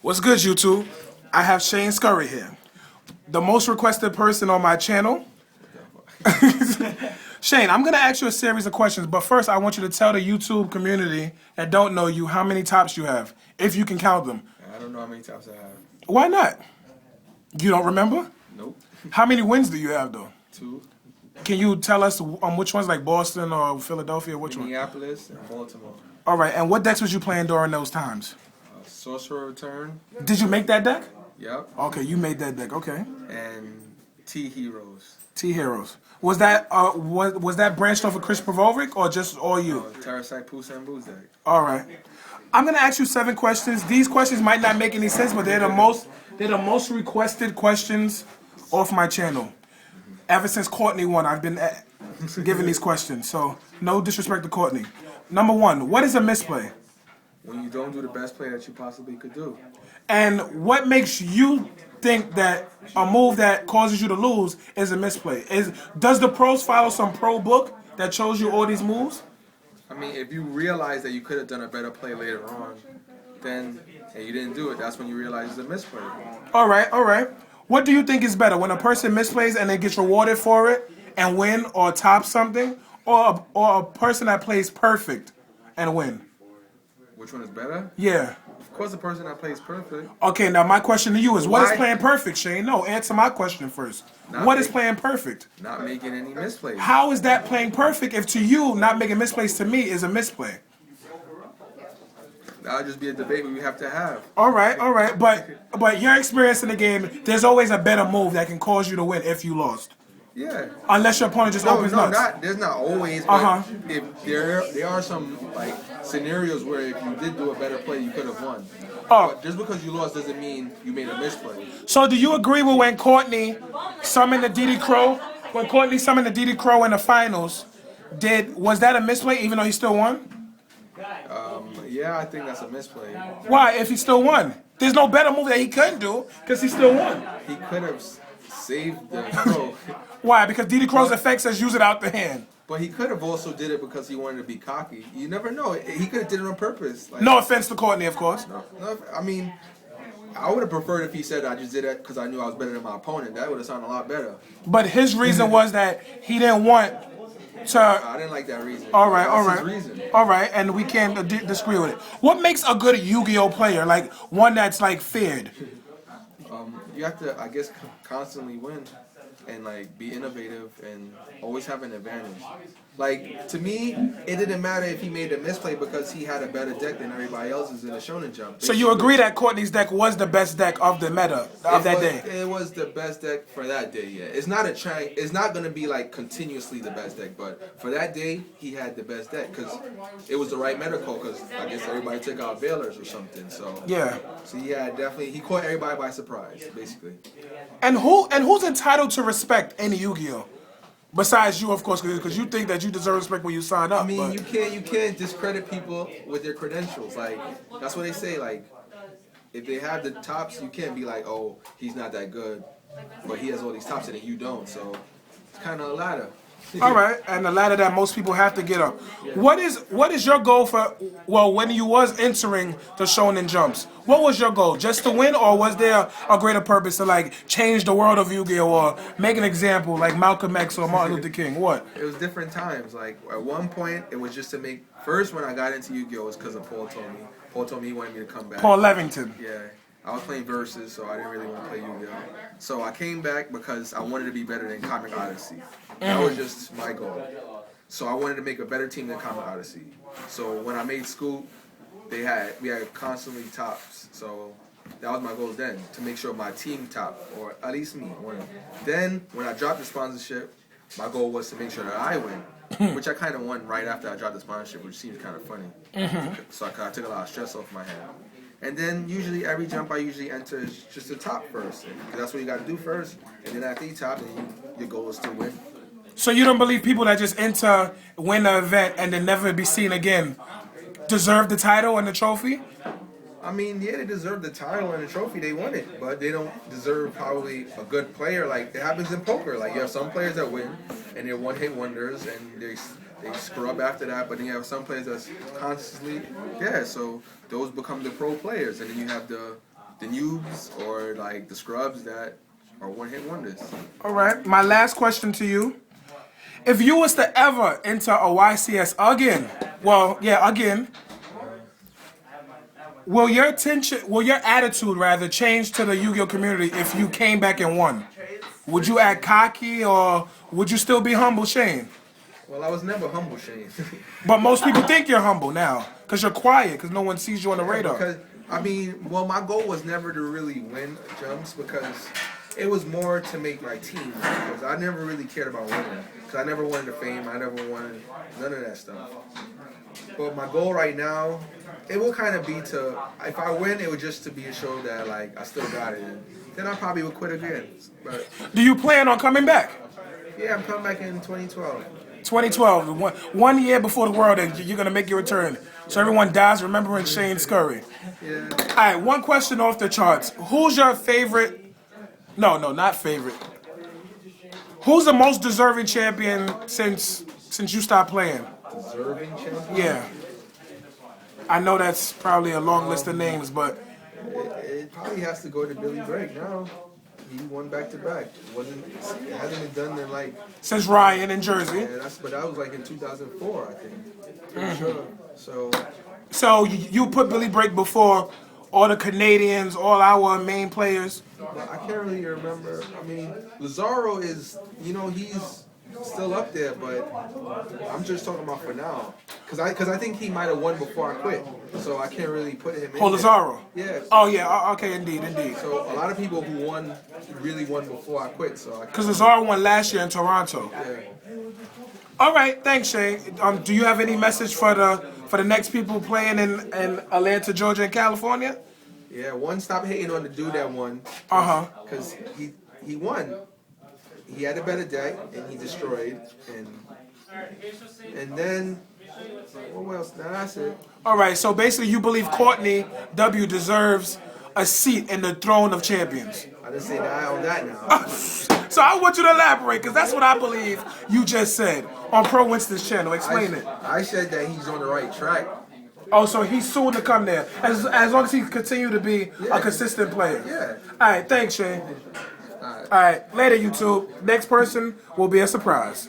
What's good, YouTube? I have Shane Scurry here, the most requested person on my channel. Shane, I'm gonna ask you a series of questions, but first I want you to tell the YouTube community that don't know you how many tops you have, if you can count them. I don't know how many tops I have. Why not? You don't remember? Nope. How many wins do you have, though? 2. Can you tell us which ones, like Boston or Philadelphia? Which one? Minneapolis and Baltimore. All right, and what decks was you playing during those times? Sorcerer Return. Did you make that deck? Yep. Okay, you made that deck. Okay. And T Heroes. T Heroes. Was that was that branched off of Chris Pavovic or just all you? Terrasite Pusa and Boo's deck. All right. I'm gonna ask you 7 questions. These questions might not make any sense, but they're the most requested questions off my channel. Ever since Courtney won, I've been giving these questions. So no disrespect to Courtney. Number 1, what is a misplay? When you don't do the best play that you possibly could do. And what makes you think that a move that causes you to lose is a misplay? Does the pros follow some pro book that shows you all these moves? I mean, if you realize that you could have done a better play later on, then and you didn't do it, that's when you realize it's a misplay. All right, all right. What do you think is better, when a person misplays and they gets rewarded for it and win or top something, or a person that plays perfect and win? Which one is better? Yeah. Of course, the person that plays perfect. Okay, now my question to you is, what is Why? playing perfect, Shane? No, answer my question first. What is playing perfect? Not making any misplays. How is that playing perfect if to you not making misplays to me is a misplay? That'll just be a debate we have to have. All right, all right. But your experience in the game, there's always a better move that can cause you to win if you lost. Yeah. Unless your opponent just opens nuts. There's not always. But if there are some like scenarios where if you did do a better play, you could have won. Oh. But just because you lost doesn't mean you made a misplay. So do you agree with when Courtney summoned the DD Crow? When Courtney summoned the DD Crow in the finals, was that a misplay even though he still won? Yeah, I think that's a misplay. Why? If he still won, there's no better move that he couldn't do because he still won. He could have saved the Crow. Why? Because DD Crow's effect says use it out the hand. But he could have also did it because he wanted to be cocky. You never know. He could have did it on purpose. Like, No offense to Courtney, of course. No, I mean, I would have preferred if he said I just did it because I knew I was better than my opponent. That would have sounded a lot better. But his reason was that he didn't want to. I didn't like that reason. All right, all That's right, his reason. all right, and we can't disagree with it. What makes a good Yu-Gi-Oh player, like one that's like feared? You have to, I guess, constantly win and like be innovative and always have an advantage. Like, to me, it didn't matter if he made a misplay because he had a better deck than everybody else's in the Shonen Jump. So you agree that Courtney's deck was the best deck of the meta of that day? It was the best deck for that day, yeah. It's not it's not going to be like continuously the best deck, but for that day, he had the best deck because it was the right meta call because I guess everybody took out Veilers or something, so. Yeah. So yeah, definitely, he caught everybody by surprise, basically. And who's entitled to respect any Yu-Gi-Oh? Besides you, of course, because you think that you deserve respect when you sign up. I mean, but you can't discredit people with their credentials. Like, that's what they say. Like, if they have the tops, you can't be like, oh, he's not that good, but he has all these tops and you don't. So it's kind of a ladder. All right, and the ladder that most people have to get up. What is your goal for? Well, when you was entering the Shonen Jumps, what was your goal? Just to win, or was there a greater purpose to like change the world of Yu-Gi-Oh, or make an example like Malcolm X or Martin Luther King? What? It was different times. Like at one point, it was just to make. First, when I got into Yu-Gi-Oh, was because of Paul told me. Paul told me he wanted me to come back. Paul Levington. Yeah. I was playing Versus, so I didn't really want to play Yu-Gi-Oh. So I came back because I wanted to be better than Comic Odyssey. That was just my goal. So I wanted to make a better team than Comic Odyssey. So when I made Scoop, we had constantly tops. So that was my goal then, to make sure my team top, or at least me, won. Then when I dropped the sponsorship, my goal was to make sure that I win, which I kind of won right after I dropped the sponsorship, which seems kind of funny. So I took a lot of stress off my head. And then usually every jump I usually enter is just the top first. Because that's what you got to do first. And then after you top, then your goal is to win. So you don't believe people that just enter, win the event, and then never be seen again deserve the title and the trophy? I mean, yeah, they deserve the title and the trophy. They won it. But they don't deserve probably a good player. Like, it happens in poker. Like, you have some players that win, and they're one-hit wonders, and they screw up after that. But then you have some players that's constantly, so those become the pro players. And then you have the the noobs or like the scrubs that are one-hit wonders. All right. My last question to you: if you was to ever enter a YCS again, again, will your attitude rather change to the Yu-Gi-Oh community if you came back and won? Would you act cocky or would you still be humble, Shane? Well, I was never humble, Shane. But most people think you're humble now because you're quiet because no one sees you on the radar. Because my goal was never to really win jumps because it was more to make my team. Because I never really cared about winning. Because I never wanted the fame. I never wanted none of that stuff. But my goal right now, it will kind of be to, if I win, it would just to be a show that like I still got it. And then I probably would quit again. But do you plan on coming back? Yeah, I'm coming back in 2012. 2012, one year before the world, and you're gonna make your return. So everyone dies remembering Shane Scurry. Yeah. All right, one question off the charts. Who's your favorite? No, not favorite. Who's the most deserving champion since you stopped playing? Deserving champion? Yeah. I know that's probably a long list of names, but it probably has to go to Billy Bragg now. He won back-to-back. It hasn't been done in like since Ryan in Jersey. Yeah, but that was like in 2004, I think. Pretty sure. So you put Billy Bragg before all the Canadians, all our main players. I can't really remember. I mean, Lazaro is, he's still up there, but I'm just talking about for now. Because I think he might have won before I quit. So I can't really put him in. Oh, Lazaro? Yeah. Oh, yeah. Okay, indeed. So a lot of people who really won before I quit. Because Lazaro won last year in Toronto. Yeah. All right, thanks, Shane. Do you have any message for the next people playing in Atlanta, Georgia, and California? Yeah, one, stop hating on the dude that won. Because he won. He had a better deck, and he destroyed. And then, what else? Nah, that's it. All right, so basically you believe Courtney W. deserves a seat in the throne of champions. I didn't say that on that now. So I want you to elaborate, because that's what I believe you just said on Pro Winston's channel. Explain it. I said that he's on the right track. Oh, so he's soon to come there, as long as he continue to be a consistent player. Yeah. All right, thanks, Shane. All right, later, YouTube. Next person will be a surprise.